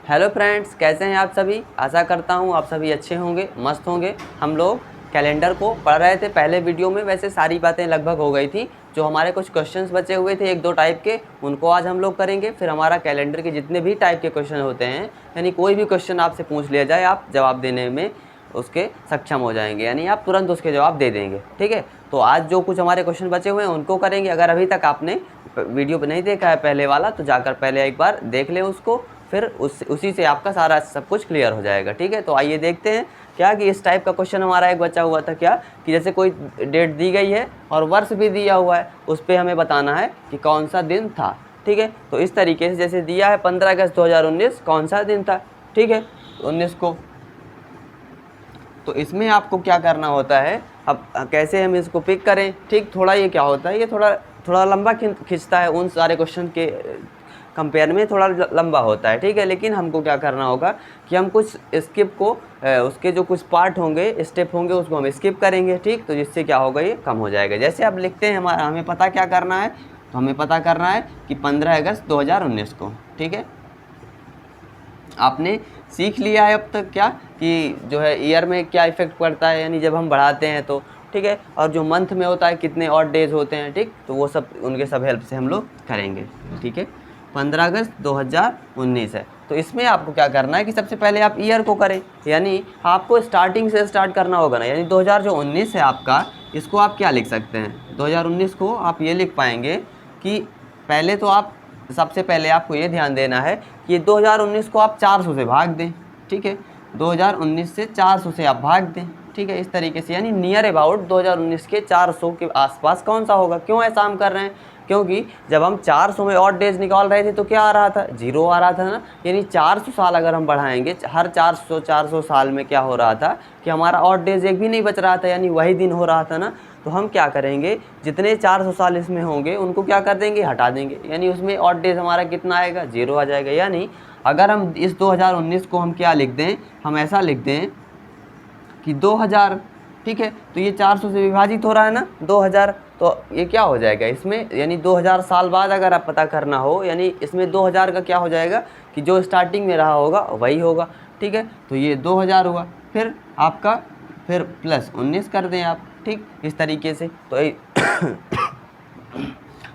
Hello friends, कैसे हैं आप सभी। आशा करता हूं आप सभी अच्छे होंगे, मस्त होंगे। हम लोग कैलेंडर को पढ़ रहे थे पहले वीडियो में। वैसे सारी बातें लगभग हो गई थी। जो हमारे कुछ क्वेश्चंस बचे हुए थे एक दो टाइप के, उनको आज हम लोग करेंगे। फिर हमारा कैलेंडर के जितने भी टाइप के क्वेश्चन होते हैं, यानी कोई भी क्वेश्चन आपसे पूछ लिया जाए, आप जवाब देने में उसके सक्षम हो जाएंगे, यानी आप तुरंत उसके जवाब दे देंगे। ठीक है, तो आज जो कुछ हमारे क्वेश्चन बचे हुए हैं उनको करेंगे। अगर अभी तक आपने वीडियो नहीं देखा है पहले वाला, तो जाकर पहले एक बार देख लें उसको, फिर उसी से आपका सारा सब कुछ क्लियर हो जाएगा। ठीक है, तो आइए देखते हैं क्या कि इस टाइप का क्वेश्चन हमारा एक बचा हुआ था। क्या कि जैसे कोई डेट दी गई है और वर्ष भी दिया हुआ है, उस पर हमें बताना है कि कौन सा दिन था। ठीक है, तो इस तरीके से जैसे दिया है 15 अगस्त 2019 कौन सा दिन था। ठीक है, 19 को। तो इसमें आपको क्या करना होता है, अब कैसे हम इसको पिक करें। ठीक, थोड़ा ये क्या होता है, ये थोड़ा लंबा खींचता है, उन सारे क्वेश्चन के कंपेयर में थोड़ा लंबा होता है। ठीक है, लेकिन हमको क्या करना होगा कि हम कुछ स्किप को उसके जो कुछ पार्ट होंगे, स्टेप होंगे, उसको हम स्किप करेंगे। ठीक, तो जिससे क्या होगा, ये कम हो जाएगा। जैसे अब लिखते हैं, हमें पता क्या करना है, तो हमें पता करना है कि 15 अगस्त 2019 को। ठीक है, आपने सीख लिया है अब तक क्या कि जो है ईयर में क्या इफेक्ट पड़ता है, यानी जब हम बढ़ाते हैं तो। ठीक है, और जो मंथ में होता है कितने और डेज होते हैं। ठीक, तो वो सब उनके सब हेल्प से हम लोग करेंगे। ठीक है, 15 अगस्त 2019 है, तो इसमें आपको क्या करना है कि सबसे पहले आप ईयर को करें, यानी आपको स्टार्टिंग से स्टार्ट करना होगा ना। यानी 2019 है आपका, इसको आप क्या लिख सकते हैं, 2019 को आप ये लिख पाएंगे कि पहले तो आप सबसे पहले आपको ये ध्यान देना है कि 2019 को आप 400 से भाग दें। ठीक है, 2019 से 400 से आप भाग दें। ठीक है, इस तरीके से, यानी नियर अबाउट 2019 के 400 के आसपास कौन सा होगा। क्यों ऐसा हम कर रहे हैं, क्योंकि जब हम 400 में और डेज निकाल रहे थे तो क्या आ रहा था, जीरो आ रहा था ना। यानी 400 साल अगर हम बढ़ाएंगे, हर 400 साल में क्या हो रहा था कि हमारा और डेज एक भी नहीं बच रहा था, यानी वही दिन हो रहा था ना। तो हम क्या करेंगे, जितने 400 साल इसमें होंगे उनको क्या कर देंगे, हटा देंगे, यानी उसमें ऑड डेज हमारा कितना आएगा, जीरो आ जाएगा। यानी अगर हम इस 2019 को हम क्या लिख दें, हम ऐसा लिख दें कि 2000। ठीक है, तो ये 400 से विभाजित हो रहा है ना 2000, तो ये क्या हो जाएगा इसमें, यानी 2000 साल बाद अगर आप पता करना हो, यानी इसमें 2000 का क्या हो जाएगा कि जो स्टार्टिंग में रहा होगा वही होगा। ठीक है, तो ये 2000 हुआ, फिर आपका फिर प्लस 19 कर दें आप। ठीक, इस तरीके से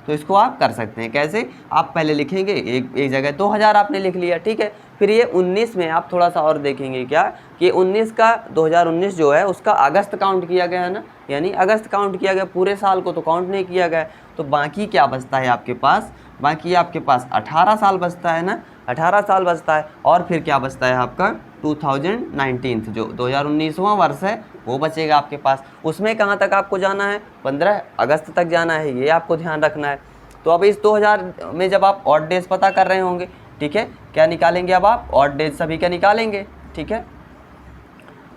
तो इसको आप कर सकते हैं। कैसे, आप पहले लिखेंगे एक जगह 2000 आपने लिख लिया। ठीक है, फिर ये 19 में आप थोड़ा सा और देखेंगे क्या कि 19 का 2019 जो है उसका अगस्त काउंट किया गया है ना, यानी अगस्त काउंट किया गया, पूरे साल को तो काउंट नहीं किया गया। तो बाकी क्या बचता है आपके पास, बाकी आपके पास 18 साल बचता है ना, 18 साल बचता है। और फिर क्या बचता है आपका 2019, जो 2019वां वर्ष है वो बचेगा आपके पास। उसमें कहाँ तक आपको जाना है, 15 अगस्त तक जाना है, ये आपको ध्यान रखना है। तो अब इस 2000 में जब आप ऑड डेज पता कर रहे होंगे, ठीक है, क्या निकालेंगे अब आप, ऑड डेज सभी का निकालेंगे। ठीक है,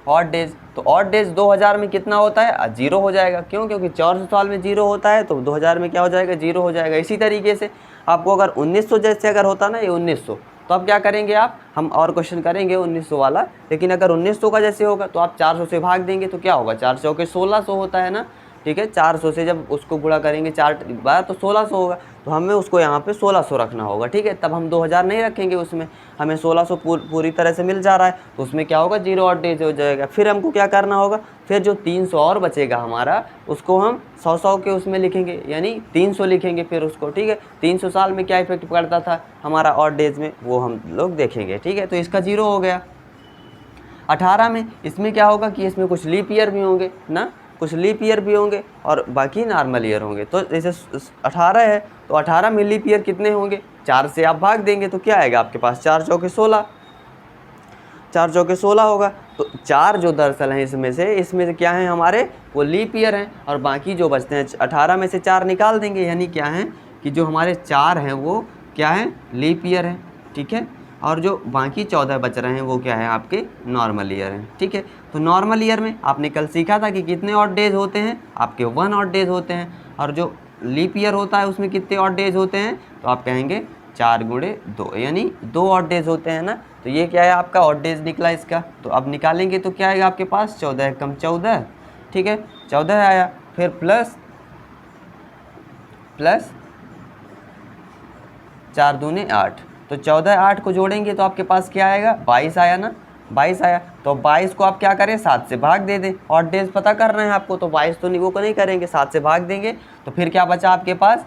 ऑड डेज, तो ऑड डेज 2000 में कितना होता है, जीरो हो जाएगा। क्यों, क्योंकि 400 साल में जीरो होता है, तो 2000 में क्या हो जाएगा, जीरो हो जाएगा। इसी तरीके से आपको अगर 1900 जैसे अगर होता ना, ये 1900, तो अब क्या करेंगे आप, हम और क्वेश्चन करेंगे 1900 वाला, लेकिन अगर 1900 का जैसे होगा तो आप 400 से भाग देंगे, तो क्या होगा, 4 चौके 1600 होता है ना। ठीक है, 400 से जब उसको गुणा करेंगे 4 बार तो 1600 होगा, तो हमें उसको यहाँ पे 1600 रखना होगा। ठीक है, तब हम 2000 नहीं रखेंगे उसमें, हमें 1600 पूरी तरह से मिल जा रहा है, तो उसमें क्या होगा, जीरो और डेज हो जाएगा। फिर हमको क्या करना होगा, फिर जो 300 और बचेगा हमारा, उसको हम 100 के उसमें लिखेंगे, यानी 300 लिखेंगे फिर उसको। ठीक है, 300 साल में क्या इफेक्ट पड़ता था हमारा और डेज में, वो हम लोग देखेंगे। ठीक है, तो इसका जीरो हो गया। 18 में इसमें क्या होगा कि इसमें कुछ लीप ईयर भी होंगे ना, कुछ लीप ईयर भी होंगे और बाकी नॉर्मल ईयर होंगे। तो जैसे 18 है, तो 18 में लीप ईयर कितने होंगे, 4 से आप भाग देंगे, तो क्या आएगा आपके पास, 4 चौके 16, 4 चौके 16 होगा। तो 4 जो दरअसल हैं इसमें से क्या हैं हमारे, वो लीप ईयर हैं, और बाकी जो बचते हैं 18 में से 4 निकाल देंगे, यानी क्या है कि जो हमारे 4 हैं वो क्या है, लीप ईयर हैं। ठीक है, और जो बाकी 14 बच रहे हैं वो क्या है, आपके नॉर्मल ईयर हैं। ठीक है, तो नॉर्मल ईयर में आपने कल सीखा था कि कितने ऑड डेज होते हैं, आपके 1 ऑड डेज होते हैं, और जो लीप ईयर होता है उसमें कितने ऑड डेज होते हैं, तो आप कहेंगे 4 गुणे 2, यानी 2 ऑड डेज होते हैं ना। तो ये क्या है आपका ऑड डेज निकला इसका। तो अब निकालेंगे तो क्या आएगा आपके पास, 14 कम 14। ठीक है, 14 आया, फिर प्लस 4 दूने 8, तो 14 8 को जोड़ेंगे तो आपके पास क्या आएगा, 22 आया ना, 22 आया। तो 22 को आप क्या करें, 7 से भाग दे दें, ऑड डेज पता करना है आपको, तो 22 तो नहीं, वो को नहीं करेंगे, 7 से भाग देंगे तो फिर क्या बचा आपके पास,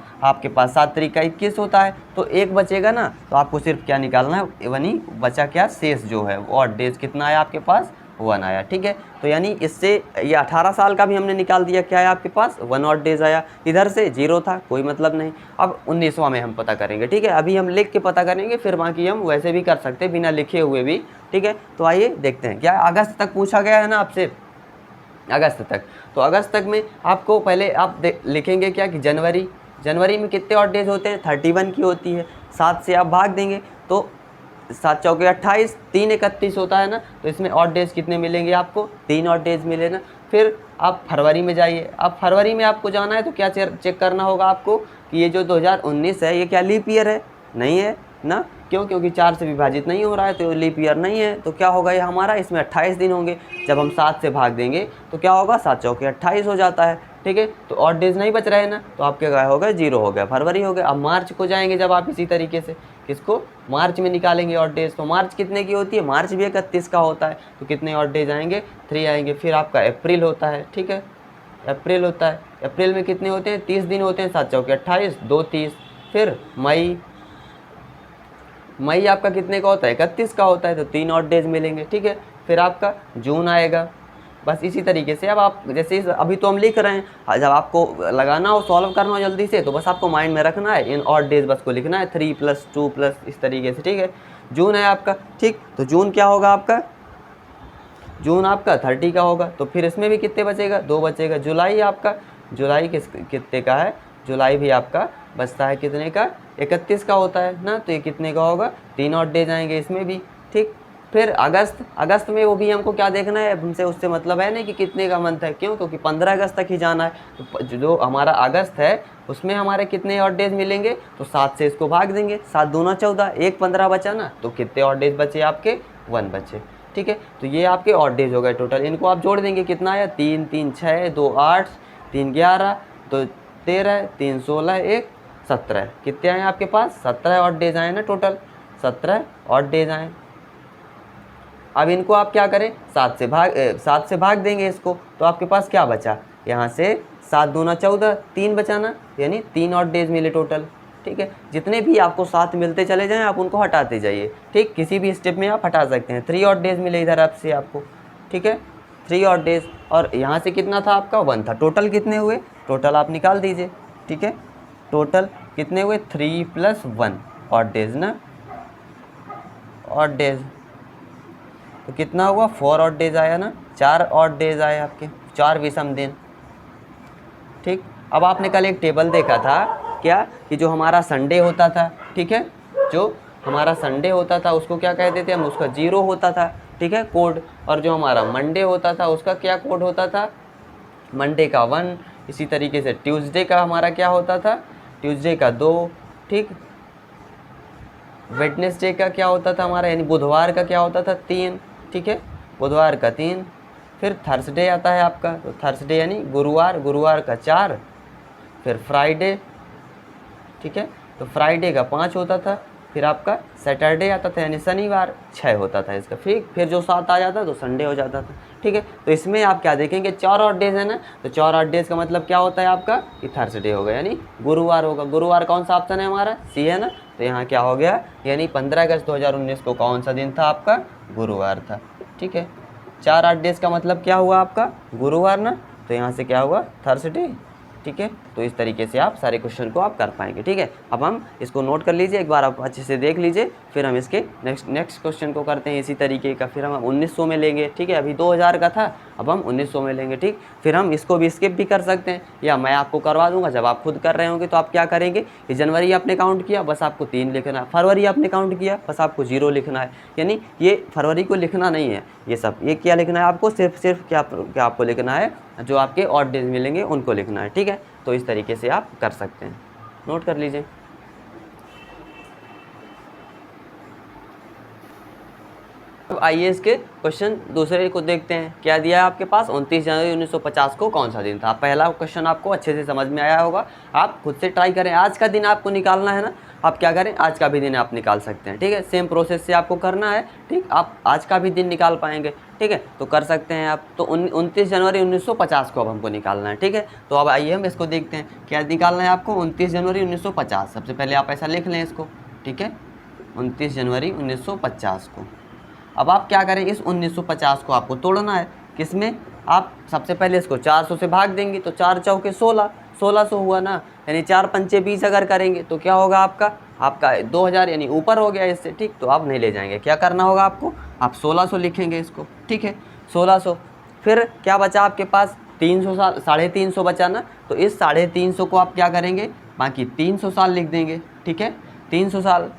7 तरीका 21 होता है, तो एक बचेगा ना, तो आपको सिर्फ क्या निकालना है, वनी बचा क्या, शेष जो है ऑड डेज कितना आया आपके पास, 1 आया। ठीक है, तो यानी इससे ये 18 साल का भी हमने निकाल दिया, क्या है आपके पास 1 ऑड डेज आया, इधर से 0 था, कोई मतलब नहीं। अब 19वां में हम पता करेंगे। ठीक है, अभी हम लिख के पता करेंगे, फिर बाकी हम वैसे भी कर सकते हैं बिना लिखे हुए भी। ठीक है, तो आइए देखते हैं, क्या अगस्त तक पूछा गया है ना आपसे, अगस्त तक। तो अगस्त तक में आपको पहले आप लिखेंगे क्या कि जनवरी में कितने ऑड डेज होते हैं, 31 की होती है, 7 से आप भाग देंगे तो 7 चौके 28, 3 31 होता है ना, तो इसमें ऑड डेज कितने मिलेंगे आपको, 3 ऑड डेज मिले ना। फिर आप फरवरी में जाइए, अब फरवरी में आपको जाना है तो क्या चेक करना होगा आपको कि ये जो 2019 है ये क्या लीप ईयर है, नहीं है ना, क्यों, क्योंकि 4 से विभाजित नहीं हो रहा है तो लीप ईयर नहीं है, तो क्या होगा ये हमारा, इसमें 28 दिन होंगे। जब हम 7 से भाग देंगे तो क्या होगा, 7 चौके 28 हो जाता है। ठीक है, तो ऑड डेज नहीं बच रहे ना, तो आपके क्या हो गया, 0 हो गया, फरवरी हो गया। अब मार्च को जाएंगे जब आप इसी तरीके से, किसको, मार्च में निकालेंगे ऑड डेज, तो मार्च कितने की होती है, मार्च भी 31 का होता है, तो कितने ऑड डेज आएंगे, 3 आएंगे। फिर आपका अप्रैल होता है, ठीक है, अप्रैल होता है, अप्रैल में कितने होते हैं, 30 दिन होते हैं, 7 चौके 28, 2 30। फिर मई आपका कितने का होता है, 31 का होता है, तो 3 ऑड डेज मिलेंगे। ठीक है, फिर आपका जून आएगा, बस इसी तरीके से। अब आप जैसे अभी तो हम लिख रहे हैं, जब आपको लगाना हो, सॉल्व करना हो जल्दी से, तो बस आपको माइंड में रखना है, इन ऑड डेज बस को लिखना है, 3 + 2 + इस तरीके से। ठीक है, जून है आपका, ठीक, तो जून क्या होगा आपका, जून आपका 30 का होगा, तो फिर इसमें भी कितने बचेगा, 2 बचेगा। जुलाई आपका, जुलाई कितने का है, जुलाई भी आपका बचता है कितने का, 31 का होता है ना, तो ये कितने का होगा, 3 ऑड डेज आएंगे इसमें भी। ठीक, फिर अगस्त में वो भी हमको क्या देखना है, हमसे उससे मतलब है नहीं कि कितने का मंथ है, क्यों, क्योंकि 15 अगस्त तक ही जाना है, तो जो हमारा अगस्त है उसमें हमारे कितने ऑड डेज मिलेंगे, तो 7 से इसको भाग देंगे, 7 दूना 14, 1 15 बचा ना, तो कितने ऑड डेज बचे आपके, 1 बचे। ठीक है, तो ये आपके ऑड डेज हो गए टोटल, इनको आप जोड़ देंगे, कितना आया, 3 3 6, 2 8, 3 11, तो 13, 3 16, 1 17, कितने आए आपके पास, 17 ऑड डेज आए ना टोटल, 17 ऑड डेज आए। अब इनको आप क्या करें, 7 से भाग देंगे इसको, तो आपके पास क्या बचा, यहाँ से 7 दूना 14, 3 बचाना, यानी 3 ऑड डेज मिले टोटल। ठीक है, जितने भी आपको 7 मिलते चले जाएं आप उनको हटाते जाइए। ठीक, किसी भी स्टेप में आप हटा सकते हैं। 3 ऑड डेज मिले इधर आपसे आपको, ठीक है, 3 ऑड डेज, और यहाँ से कितना था आपका, 1 था। टोटल कितने हुए, टोटल आप निकाल दीजिए। ठीक है, टोटल कितने हुए, 3 + 1 ऑड डेज ना, ऑड डेज, तो कितना हुआ, 4 ऑड डेज आया ना, 4 ऑड डेज आए आपके, 4 विषम दिन। ठीक, अब आपने कल एक टेबल देखा था क्या, कि जो हमारा संडे होता था, ठीक है, जो हमारा संडे होता था उसको क्या कहते थे हम, उसका 0 होता था, ठीक है, कोड, और जो हमारा मंडे होता था उसका क्या कोड होता था, मंडे का 1। इसी तरीके से ट्यूसडे का हमारा क्या होता था, ट्यूसडे का 2। ठीक, वेडनेसडे का क्या होता था हमारा, यानी बुधवार का क्या होता था, 3। ठीक है, बुधवार का 3। फिर थर्सडे आता है आपका, तो थर्सडे यानी गुरुवार का 4। फिर फ्राइडे, ठीक है, तो फ्राइडे का 5 होता था। फिर आपका सैटरडे आता था, यानी शनिवार, 6 होता था इसका। फिर जो 7 आ जाता तो संडे हो जाता था। ठीक है, तो इसमें आप क्या देखेंगे, 4 ऑड डेज है ना, तो 4 ऑड डेज का मतलब क्या होता है आपका, कि थर्सडे होगा, यानी गुरुवार होगा। गुरुवार कौन सा ऑप्शन है हमारा, सी है ना, तो यहाँ क्या हो गया, यानी 15 अगस्त 2019 को कौन सा दिन था आपका, गुरुवार था। ठीक है, 4 ऑड डेज का मतलब क्या हुआ आपका, गुरुवार ना, तो यहाँ से क्या हुआ, थर्सडे। ठीक है, तो इस तरीके से आप सारे क्वेश्चन को आप कर पाएंगे। ठीक है, अब हम इसको नोट कर लीजिए, एक बार आप अच्छे से देख लीजिए, फिर हम इसके नेक्स्ट क्वेश्चन को करते हैं इसी तरीके का। फिर हम 1900 में लेंगे, ठीक है, अभी 2000 का था, अब हम 1900 में लेंगे। ठीक, फिर हम इसको भी स्किप भी कर सकते हैं, या मैं आपको करवा दूंगा। जब आप खुद कर रहे होंगे तो आप क्या करेंगे, कि जनवरी आपने काउंट किया, बस आपको 3 लिखना है, फरवरी आपने काउंट किया, बस आपको 0 लिखना है, यानी ये फरवरी को लिखना नहीं है, ये सब ये क्या लिखना है आपको, सिर्फ क्या आपको लिखना है, जो आपके ऑड डेज मिलेंगे उनको लिखना है। ठीक है, तो इस तरीके से आप कर सकते हैं, नोट कर लीजिए। अब आइए इसके क्वेश्चन दूसरे को देखते हैं, क्या दिया है आपके पास, 29 जनवरी 1950 को कौन सा दिन था। पहला क्वेश्चन आपको अच्छे से समझ में आया होगा, आप खुद से ट्राई करें, आज का दिन आपको निकालना है ना, आप क्या करें, आज का भी दिन आप निकाल सकते हैं, ठीक है। सेम प्रोसेस से आपको करना है, ठीक। आप आज का भी दिन निकाल पाएंगे, ठीक है, तो कर सकते हैं आप। तो 29 जनवरी 1950 को अब हमको निकालना है, ठीक है। तो अब आइए हम इसको देखते हैं, क्या निकालना है आपको। 29 जनवरी 1950, सबसे पहले आप ऐसा लिख लें इसको, ठीक है, 29 जनवरी 1950 को। अब आप क्या करें, इस 1950 को आपको तोड़ना है, किसमें, आप सबसे पहले इसको 400 से भाग देंगे, तो 4 चौके 16, 1600 हुआ ना, यानी 4 पंचे 20 अगर करेंगे तो क्या होगा आपका 2000 यानी ऊपर हो गया इससे, ठीक। तो आप नहीं ले जाएंगे, क्या करना होगा आपको, आप 1600 लिखेंगे इसको, ठीक है, 1600। फिर क्या बचा आपके पास, 300 साल, 350 बचा ना, तो इस 350 को आप क्या करेंगे, बाकी 300 साल लिख देंगे, ठीक है, 300 साल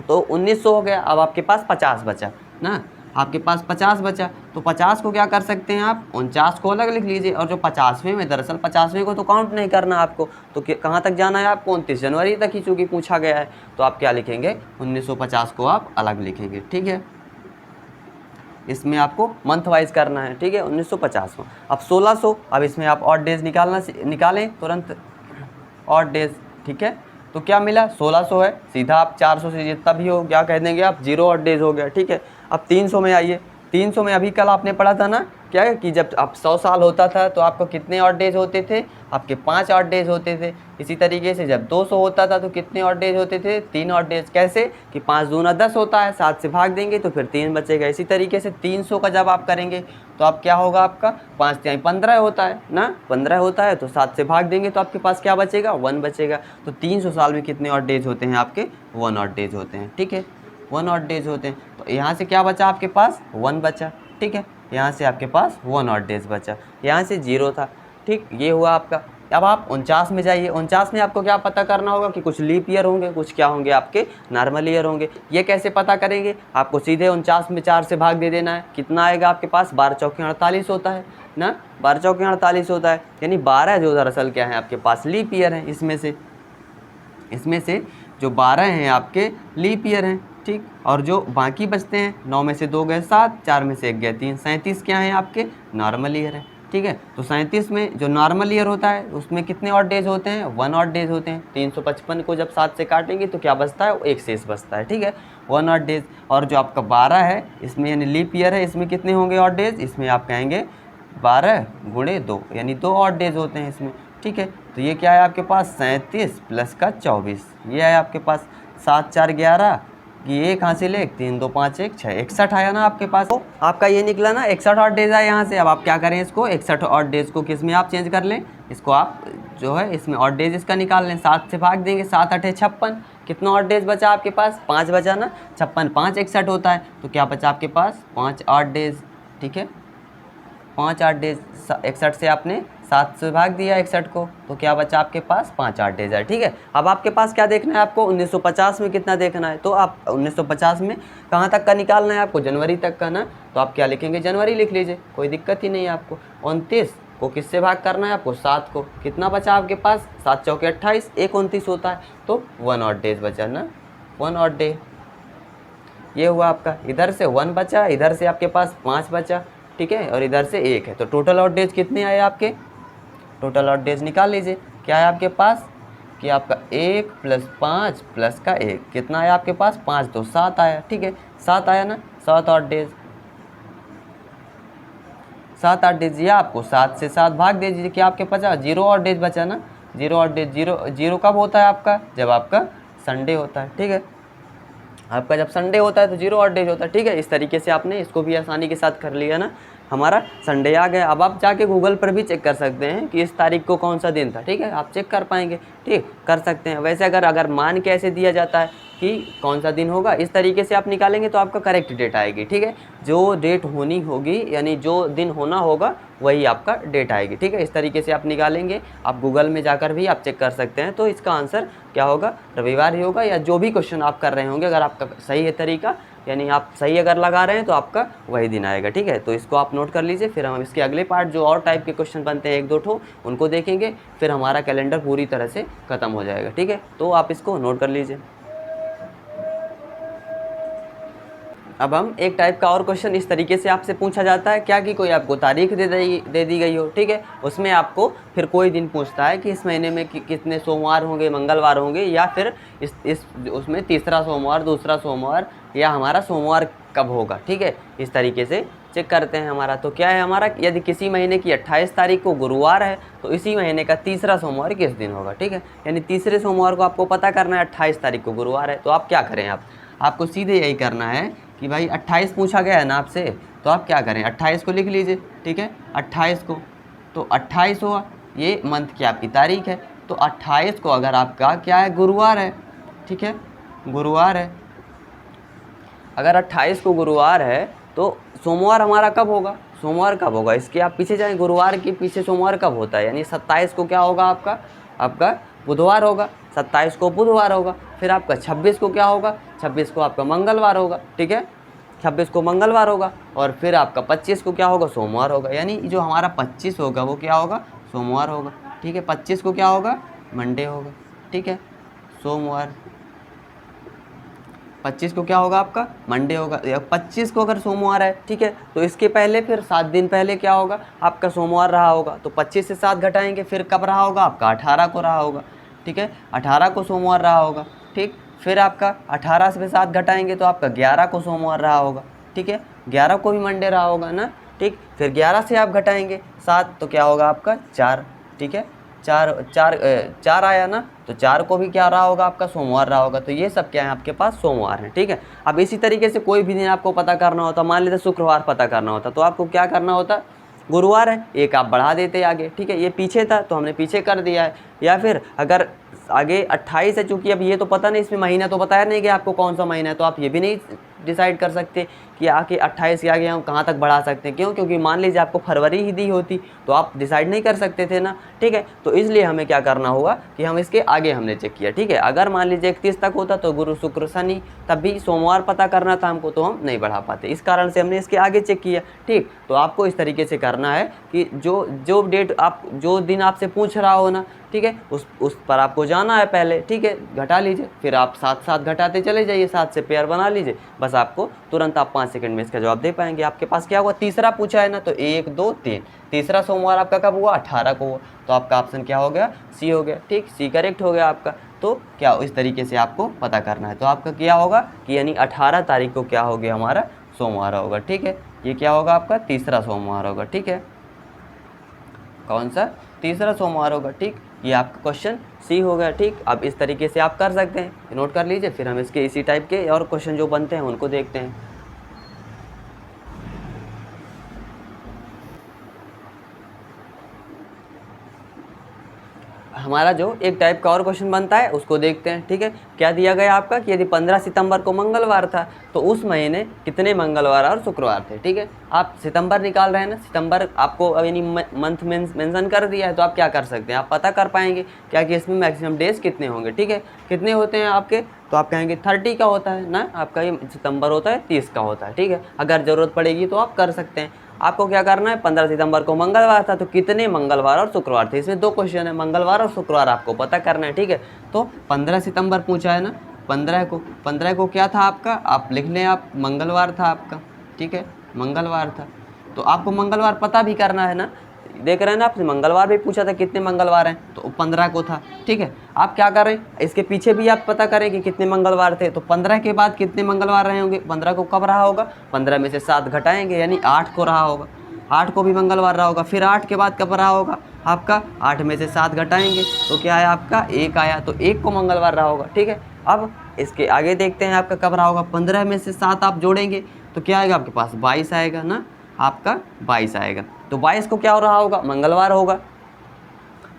तो 1900 हो गया। अब आपके पास 50 बचा ना, आपके पास 50 बचा, तो 50 को क्या कर सकते हैं आप, 49 को अलग लिख लीजिए, और जो 50वें में, दरअसल 50वें को तो काउंट नहीं करना आपको, तो कहाँ तक जाना है आपको, 29 जनवरी तक ही, चूँकि पूछा गया है, तो आप क्या लिखेंगे, 1950 को आप अलग लिखेंगे, ठीक है। इसमें आपको मंथ वाइज करना है, ठीक है, 1950 में। अब 1600, अब इसमें आप ऑड डेज निकालें तुरंत, ऑड डेज, ठीक है। तो क्या मिला, 1600 है, सीधा आप 400 से जितना भी हो क्या कह देंगे आप, 0 ऑड डेज हो गया, ठीक है। अब 300 में आइए, 300 में अभी कल आपने पढ़ा था ना, क्या है कि जब आप 100 साल होता था तो आपको कितने ऑड डेज होते थे, आपके 5 ऑड डेज होते थे। इसी तरीके से जब 200 होता था तो कितने ऑड डेज होते थे, 3 ऑड डेज। कैसे कि 5 दूना 10 होता है, 7 से भाग देंगे तो फिर 3 बचेगा। इसी तरीके से 300 का जब आप करेंगे तो आप क्या होगा, आपका 5 3 15 होता है ना, 15 होता है, तो 7 से भाग देंगे तो आपके पास क्या बचेगा, 1 बचेगा। तो 300 साल में कितने ऑड डेज होते हैं आपके, 1 ऑड डेज होते हैं, ठीक है, 1 ऑड डेज होते हैं। तो यहाँ से क्या बचा आपके पास, 1 बचा, ठीक है, यहाँ से आपके पास 1 ऑड डेज बचा, यहाँ से 0 था, ठीक, ये हुआ आपका। अब आप 49 में जाइए, 49 में आपको क्या पता करना होगा कि कुछ लीप ईयर होंगे, कुछ क्या होंगे आपके नॉर्मल ईयर होंगे। ये कैसे पता करेंगे, आपको सीधे 49 में 4 से भाग दे देना है, कितना आएगा आपके पास, 12 चौके 48 होता है ना, 12 चौके 48 होता है, यानी 12 जो दरअसल क्या है आपके पास लीप ईयर है। इसमें से जो 12 हैं आपके लीप ईयर हैं, ठीक, और जो बाकी बचते हैं, 9 में से 2 गए 7, 4 में से 1 गया 3, 37 क्या है आपके नॉर्मल ईयर है, ठीक है। तो 37 में जो नॉर्मल ईयर होता है उसमें कितने ऑड डेज होते हैं, 1 ऑड डेज होते हैं। 355 को जब 7 से काटेंगे तो क्या बचता है, 1 शेष बचता है, ठीक है, 1 ऑड डेज। और जो आपका 12 है इसमें यानी लीप ईयर है, इसमें कितने होंगे ऑड डेज, इसमें आप कहेंगे 12 गुणे 2 यानी 2 ऑड डेज होते हैं इसमें, ठीक है। तो ये क्या है आपके पास, 37 प्लस का 24, ये है आपके पास 7 4 11, ये कहाँ से ले, 3 2 5 1 6, 61 आया ना आपके पास। तो आपका ये निकला ना, 61 ऑड डेज आया यहाँ से। अब आप क्या करें, इसको 61 ऑड डेज को किस में आप चेंज कर लें, इसको आप जो है इसमें ऑड डेज इसका निकाल लें, 7 से भाग देंगे, 7 8 56, कितना ऑड डेज बचा आपके पास, 5 बचा ना, 56 5 61 होता है, तो क्या बचा आपके पास 5 ऑड डेज, ठीक है, 5 8 डेज। 61 से आपने 7 से भाग दिया 61 को, तो क्या बचा आपके पास 5 8 डेज है, ठीक है। अब आपके पास क्या देखना है, आपको 1950 में कितना देखना है, तो आप 1950 में कहाँ तक का निकालना है आपको, जनवरी तक का ना, तो आप क्या लिखेंगे, जनवरी लिख लीजिए, कोई दिक्कत ही नहीं है आपको। 29 को किससे भाग करना है आपको, 7 को, कितना बचा आपके पास, 7 चौके 28, 1 29 होता है, तो 1 ऑड डेज बचा ना, 1 ऑड डे। ये हुआ आपका, इधर से 1 बचा, इधर से आपके पास 5 बचा, ठीक है, और इधर से 1 है, तो टोटल ऑड डेज कितने आए आपके, टोटल ऑड डेज निकाल लीजिए। क्या है आपके पास कि आपका 1 + 5 + का 1 कितना आया आपके पास, 5 2 7 आया, ठीक है, 7 आया ना, 7 ऑड डेज, 7 8 डेज। या आपको 7 से 7 भाग दे दीजिए, क्या आपके पास 0 ऑड डेज बचा ना, 0 ऑड डेज। 0 कब होता है आपका, जब आपका संडे होता है, ठीक है, आपका जब संडे होता है तो 0 ऑड डेज होता है, ठीक है। इस तरीके से आपने इसको भी आसानी के साथ कर लिया ना, हमारा संडे आ गया। अब आप जाके गूगल पर भी चेक कर सकते हैं कि इस तारीख को कौन सा दिन था, ठीक है, आप चेक कर पाएंगे, ठीक, कर सकते हैं। वैसे अगर मान के ऐसे दिया जाता है कि कौन सा दिन होगा, इस तरीके से आप निकालेंगे तो आपका करेक्ट डेट आएगी, ठीक है, जो डेट होनी होगी यानी जो दिन होना होगा वही आपका डेट आएगी, ठीक है। इस तरीके से आप निकालेंगे, आप गूगल में जाकर भी आप चेक कर सकते हैं, तो इसका आंसर क्या होगा, रविवार ही होगा, या जो भी क्वेश्चन आप कर रहे होंगे अगर आपका सही है तरीका, यानी आप सही अगर लगा रहे हैं तो आपका वही दिन आएगा, ठीक है। तो इसको आप नोट कर लीजिए, फिर हम इसके अगले पार्ट जो और टाइप के क्वेश्चन बनते हैं 1 2 ठो उनको देखेंगे, फिर हमारा कैलेंडर पूरी तरह से ख़त्म हो जाएगा, ठीक है। तो आप इसको नोट कर लीजिए। अब हम एक टाइप का और क्वेश्चन इस तरीके से आपसे पूछा जाता है क्या कि कोई आपको तारीख दे दी गई हो, ठीक है, उसमें आपको फिर कोई दिन पूछता है कि इस महीने में कितने सोमवार होंगे, मंगलवार होंगे, या फिर इस उसमें तीसरा सोमवार, दूसरा सोमवार, या हमारा सोमवार कब होगा, ठीक है। इस तरीके से चेक करते हैं हमारा। तो क्या है हमारा, यदि किसी महीने की 28 तारीख को गुरुवार है तो इसी महीने का तीसरा सोमवार किस दिन होगा, ठीक है। यानी तीसरे सोमवार को आपको पता करना है 28 तारीख को गुरुवार है, तो आप क्या करें, आपको सीधे यही करना है कि भाई 28 पूछा गया है ना आपसे, तो आप क्या करें, 28 को लिख लीजिए, ठीक है। 28 को, तो 28 हुआ, ये मंथ की आपकी तारीख है, तो 28 को अगर आपका क्या है, गुरुवार है, ठीक है, गुरुवार है। अगर 28 को गुरुवार है तो सोमवार हमारा कब होगा, सोमवार कब होगा, इसके आप पीछे जाएं, गुरुवार के पीछे सोमवार कब होता है, यानी 27 को क्या होगा, आपका बुधवार होगा, 27 को बुधवार होगा। फिर आपका 26 को क्या होगा, 26 को आपका मंगलवार होगा, ठीक है, 26 को मंगलवार होगा। और फिर आपका 25 को क्या होगा, सोमवार होगा। यानी जो हमारा 25 होगा वो क्या होगा, सोमवार होगा, ठीक है। 25 को क्या होगा, मंडे होगा, ठीक है, सोमवार। 25 को क्या होगा, आपका मंडे होगा। 25 को अगर सोमवार है, ठीक है, तो इसके पहले फिर 7 दिन पहले क्या होगा, आपका सोमवार रहा होगा। तो 25 से 7 घटाएंगे, फिर कब रहा होगा, आपका 18 को रहा होगा, ठीक है, 18 को सोमवार रहा होगा, ठीक। फिर आपका 18 से 7 घटाएंगे तो आपका 11 को सोमवार रहा होगा, ठीक है, 11 को भी मंडे रहा होगा ना, ठीक। फिर 11 से आप घटाएंगे 7 तो क्या होगा, आपका 4, ठीक है, 4 आया ना, तो 4 को भी क्या रहा होगा, आपका सोमवार रहा होगा। तो ये सब क्या है, आपके पास सोमवार है, ठीक है। अब इसी तरीके से कोई भी दिन आपको पता करना होता, मान लेते शुक्रवार पता करना होता, तो आपको क्या करना होता, गुरुवार है, एक आप बढ़ा देते आगे, ठीक है, ये पीछे था तो हमने पीछे कर दिया है। या फिर अगर आगे 28 है, चूँकि अब ये तो पता नहीं, इसमें महीना तो बताया नहीं कि आपको कौन सा महीना है, तो आप ये भी नहीं डिसाइड कर सकते कि आगे 28 के आगे हम कहाँ तक बढ़ा सकते हैं, क्यों, क्योंकि मान लीजिए आपको फरवरी ही दी होती तो आप डिसाइड नहीं कर सकते थे ना, ठीक है। तो इसलिए हमें क्या करना होगा कि हम इसके आगे हमने चेक किया, ठीक है। अगर मान लीजिए 31 तक होता तो गुरु शुक्र शनि, तब भी सोमवार पता करना था हमको, तो हम नहीं बढ़ा पाते, इस कारण से हमने इसके आगे चेक किया, ठीक। तो आपको इस तरीके से करना है कि जो डेट आप, जो दिन आपसे पूछ रहा हो ना, ठीक है, उस पर आपको जाना है पहले, ठीक है, घटा लीजिए, फिर आप 7 घटाते चले जाइए, 7 से पेयर बना लीजिए, बस आपको तुरंत आप 5 सेकंड में इसका जवाब दे पाएंगे। आपके पास क्या हुआ, तीसरा पूछा है ना, तो 1 2 3, तीसरा सोमवार आपका कब हुआ, 18 को हुआ, तो आपका ऑप्शन क्या हो गया, सी हो गया, ठीक, सी करेक्ट हो गया आपका। तो क्या इस तरीके से आपको पता करना है, तो आपका क्या होगा कि यानी 18 तारीख को क्या हो गया, हमारा सोमवार होगा, ठीक है, ये क्या होगा, आपका तीसरा सोमवार होगा, ठीक है, कौन सा, तीसरा सोमवार होगा, ठीक। ये आपका क्वेश्चन सी हो गया, ठीक। अब इस तरीके से आप कर सकते हैं, नोट कर लीजिए, फिर हम इसके इसी टाइप के और क्वेश्चन जो बनते हैं उनको देखते हैं। हमारा जो एक टाइप का और क्वेश्चन बनता है उसको देखते हैं, ठीक है। क्या दिया गया आपका कि यदि 15 सितंबर को मंगलवार था तो उस महीने कितने मंगलवार और शुक्रवार थे, ठीक है। आप सितंबर निकाल रहे हैं ना, सितंबर आपको यानी मंथ मेंशन कर दिया है, तो आप क्या कर सकते हैं, आप पता कर पाएंगे क्या कि इसमें मैक्सिमम डेज कितने होंगे, ठीक है, कितने होते हैं आपके, तो आप कहेंगे 30 का होता है ना, आपका ये सितंबर होता है 30 का होता है, ठीक है। अगर ज़रूरत पड़ेगी तो आप कर सकते हैं। आपको क्या करना है, 15 सितंबर को मंगलवार था तो कितने मंगलवार और शुक्रवार थे, इसमें 2 क्वेश्चन है, मंगलवार और शुक्रवार आपको पता करना है, ठीक है। तो 15 सितंबर पूछा है ना, 15 को क्या था आपका, आप लिख लें, आप मंगलवार था आपका, ठीक है, मंगलवार था, तो आपको मंगलवार पता भी करना है ना, देख रहे हैं ना, आपने मंगलवार भी पूछा था कितने मंगलवार हैं, तो 15 को था, ठीक है। आप क्या करें, इसके पीछे भी आप पता करें कि कितने मंगलवार थे, तो 15 के बाद कितने मंगलवार रहे होंगे, 15 को कब रहा होगा, 15 में से 7 घटाएंगे यानी 8 को रहा होगा, 8 को भी मंगलवार रहा होगा। फिर 8 के बाद कब रहा होगा आपका, 8 में से 7 घटाएंगे तो क्या है आपका 1 आया, तो 1 को मंगलवार रहा होगा, ठीक है। अब इसके आगे देखते हैं आपका कब रहा होगा, 15 में से 7 आप जोड़ेंगे तो क्या आएगा आपके पास, 22 आएगा ना, आपका 22 आएगा, तो 22 को क्या हो रहा होगा, मंगलवार होगा।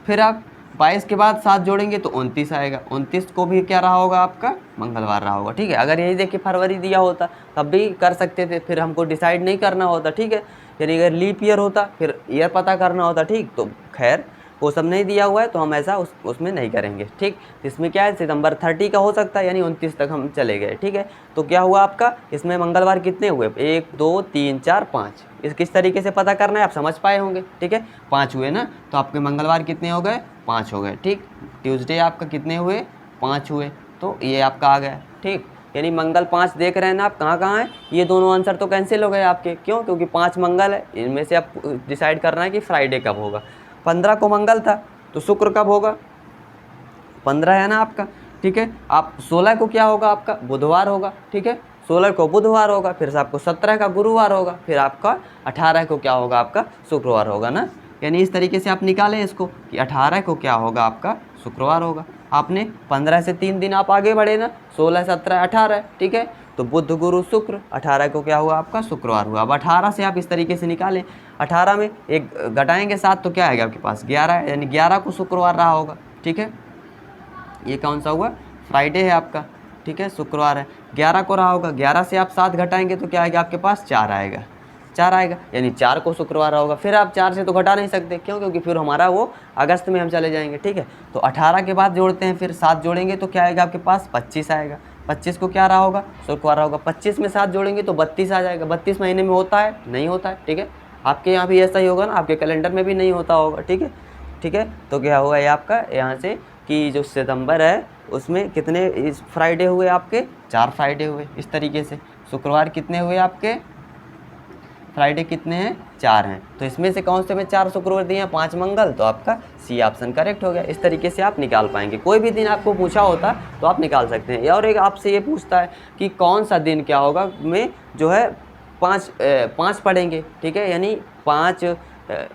फिर आप 22 के बाद 7 जोड़ेंगे तो 29 आएगा, 29 को भी क्या रहा होगा, आपका मंगलवार रहा होगा, ठीक है। अगर यही देखिए फरवरी दिया होता तब भी कर सकते थे, फिर हमको डिसाइड नहीं करना होता, ठीक है। यानी अगर लीप ईयर होता फिर ईयर पता करना होता, ठीक। तो खैर वो सब नहीं दिया हुआ है तो हम ऐसा उसमें नहीं करेंगे, ठीक। इसमें क्या है, सितंबर 30 का हो सकता है, यानी 29 तक हम चले गए, ठीक है। तो क्या हुआ आपका, इसमें मंगलवार कितने हुए, 1 2 3 4 5, इस किस तरीके से पता करना है आप समझ पाए होंगे, ठीक है। 5 हुए ना, तो आपके मंगलवार कितने हो गए, 5 हो गए, ठीक। ट्यूसडे आपका कितने हुए, 5 हुए, तो ये आपका आ गया, ठीक। यानी मंगल 5 देख रहे हैं ना आप, कहाँ कहाँ है, ये दोनों आंसर तो कैंसिल हो गए आपके, क्यों, क्योंकि 5 मंगल है, इनमें से आप डिसाइड करना है कि फ्राइडे कब होगा। 15 को मंगल था तो शुक्र कब होगा, 15 है ना आपका, ठीक है। आप 16 को क्या होगा आपका, बुधवार होगा, ठीक है, 16 को बुधवार होगा, फिर से आपको 17 का गुरुवार होगा, फिर आपका 18 को क्या होगा आपका शुक्रवार होगा ना। यानी इस तरीके से आप निकालें इसको कि 18 को क्या होगा आपका शुक्रवार होगा। आपने 15 से 3 दिन आप आगे बढ़े ना, 16, 17, 18, ठीक है, तो बुध गुरु शुक्र, 18 को क्या हुआ आपका शुक्रवार हुआ। अब 18 से आप इस तरीके से निकालें, 18 में एक घटाएंगे 7 तो क्या आएगा आपके पास 11 है, यानी 11 को शुक्रवार रहा होगा, ठीक है। ये कौन सा हुआ, फ्राइडे है आपका, ठीक है, शुक्रवार है, 11 को रहा होगा, 11 से आप 7 घटाएंगे तो क्या आएगा आपके पास 4 आएगा, 4 आएगा, यानी 4 को शुक्रवार होगा। फिर आप 4 से तो घटा नहीं सकते, क्यों, क्योंकि फिर हमारा वो अगस्त में हम चले जाएंगे, ठीक है। तो 18 के बाद जोड़ते हैं, फिर 7 जोड़ेंगे तो क्या आएगा आपके पास 25 आएगा, 25 को क्या रहा होगा शुक्रवार रहा होगा, 25 में 7 जोड़ेंगे तो 32 आ जाएगा। 32 महीने में होता है, नहीं होता है, ठीक है, आपके यहाँ भी ऐसा ही होगा ना, आपके कैलेंडर में भी नहीं होता होगा, ठीक है, ठीक है। तो क्या होगा ये आपका यहाँ से कि जो सितंबर है उसमें कितने इस फ्राइडे हुए आपके, 4 फ्राइडे हुए, इस तरीके से। शुक्रवार कितने हुए आपके, फ्राइडे कितने हैं 4 हैं, तो इसमें से कौन से में 4 शुक्रवार दिए हैं, 5 मंगल, तो आपका सी ऑप्शन करेक्ट हो गया। इस तरीके से आप निकाल पाएंगे, कोई भी दिन आपको पूछा होता तो आप निकाल सकते हैं। और एक आपसे ये पूछता है कि कौन सा दिन क्या होगा में जो है 5 पढ़ेंगे, ठीक है, यानी 5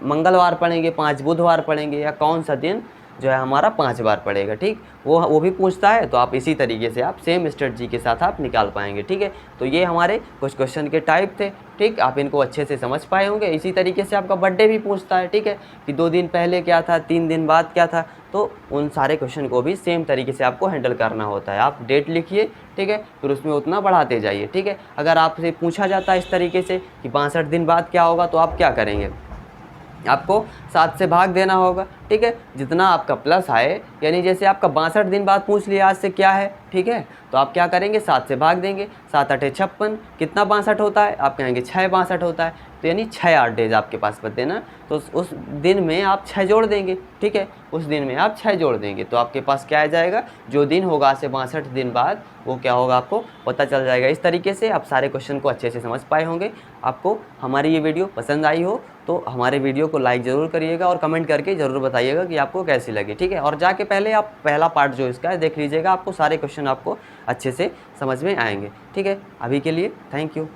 मंगलवार पढ़ेंगे, 5 बुधवार पढ़ेंगे, या कौन सा दिन जो है हमारा 5 बार पड़ेगा, ठीक, वो भी पूछता है। तो आप इसी तरीके से आप सेम स्ट्रेटजी के साथ आप निकाल पाएंगे, ठीक है। तो ये हमारे कुछ क्वेश्चन के टाइप थे, ठीक, आप इनको अच्छे से समझ पाए होंगे। इसी तरीके से आपका बर्थडे भी पूछता है, ठीक है, कि 2 दिन पहले क्या था, 3 दिन बाद क्या था, तो उन सारे क्वेश्चन को भी सेम तरीके से आपको हैंडल करना होता है। आप डेट लिखिए, ठीक है, फिर उसमें उतना बढ़ाते जाइए, ठीक है। अगर आपसे पूछा जाता है इस तरीके से कि 62 दिन बाद क्या होगा, तो आप क्या करेंगे, आपको 7 से भाग देना होगा, ठीक है, जितना आपका प्लस आए, यानी जैसे आपका 62 दिन बाद पूछ लिया आज से क्या है, ठीक है, तो आप क्या करेंगे 7 से भाग देंगे, 7 8 56, कितना 62 होता है, आप कहेंगे 6 62 होता है, तो यानी 6 8 डेज आपके पास बचते ना, तो उस दिन में आप 6 जोड़ देंगे, ठीक है, उस दिन में आप 6 जोड़ देंगे, तो आपके पास क्या आ जाएगा, जो दिन होगा आज से 62 दिन बाद वो क्या होगा आपको पता चल जाएगा। इस तरीके से आप सारे क्वेश्चन को अच्छे से समझ पाए होंगे। आपको हमारी ये वीडियो पसंद आई हो तो हमारे वीडियो को लाइक ज़रूर करिएगा और कमेंट करके ज़रूर बताइएगा कि आपको कैसी लगी, ठीक है। और जाके पहले आप पहला पार्ट जो इसका है देख लीजिएगा, आपको सारे क्वेश्चन आपको अच्छे से समझ में आएंगे, ठीक है। अभी के लिए थैंक यू।